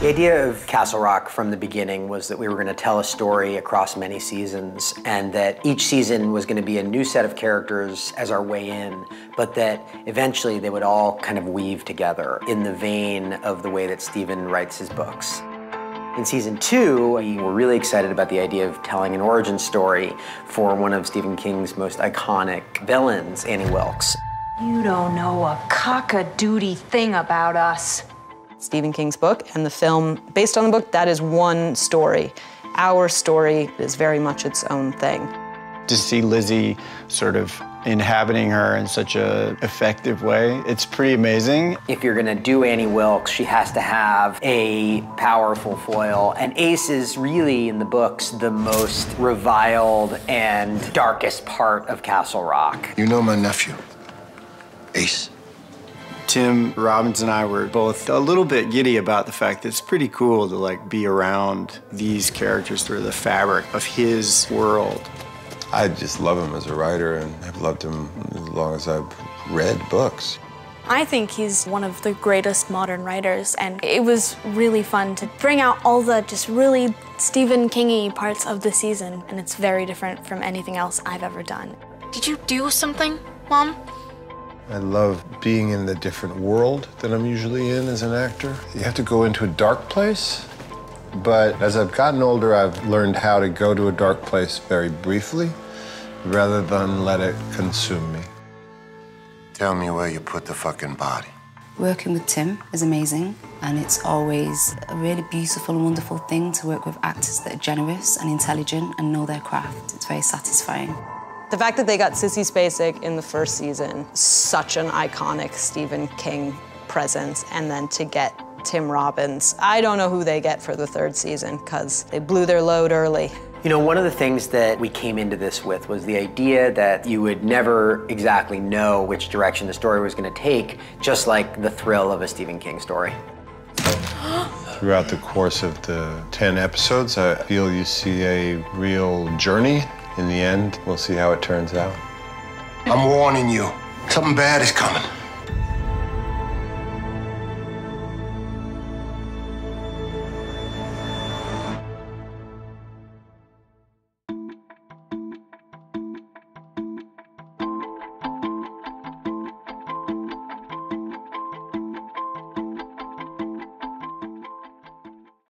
The idea of Castle Rock from the beginning was that we were going to tell a story across many seasons, and that each season was going to be a new set of characters as our way in, but that eventually they would all kind of weave together in the vein of the way that Stephen writes his books. In season 2, we were really excited about the idea of telling an origin story for one of Stephen King's most iconic villains, Annie Wilkes. You don't know a cock-a-doodle thing about us. Stephen King's book and the film based on the book, that is one story. Our story is very much its own thing. To see Lizzie sort of inhabiting her in such an effective way, it's pretty amazing. If you're gonna do Annie Wilkes, she has to have a powerful foil, and Ace is really, in the books, the most reviled and darkest part of Castle Rock. You know my nephew, Ace? Tim Robbins and I were both a little bit giddy about the fact that it's pretty cool to like be around these characters through the fabric of his world. I just love him as a writer and have loved him as long as I've read books. I think he's one of the greatest modern writers, and it was really fun to bring out all the just really Stephen King-y parts of the season, and it's very different from anything else I've ever done. Did you do something, Mom? I love being in the different world that I'm usually in as an actor. You have to go into a dark place, but as I've gotten older, I've learned how to go to a dark place very briefly rather than let it consume me. Tell me where you put the fucking body. Working with Tim is amazing, and it's always a really beautiful and wonderful thing to work with actors that are generous and intelligent and know their craft. It's very satisfying. The fact that they got Sissy Spacek in the first season, such an iconic Stephen King presence, and then to get Tim Robbins, I don't know who they get for the third season, because they blew their load early. You know, one of the things that we came into this with was the idea that you would never exactly know which direction the story was going to take, just like the thrill of a Stephen King story. Throughout the course of the 10 episodes, I feel you see a real journey. In the end, we'll see how it turns out. I'm warning you, something bad is coming.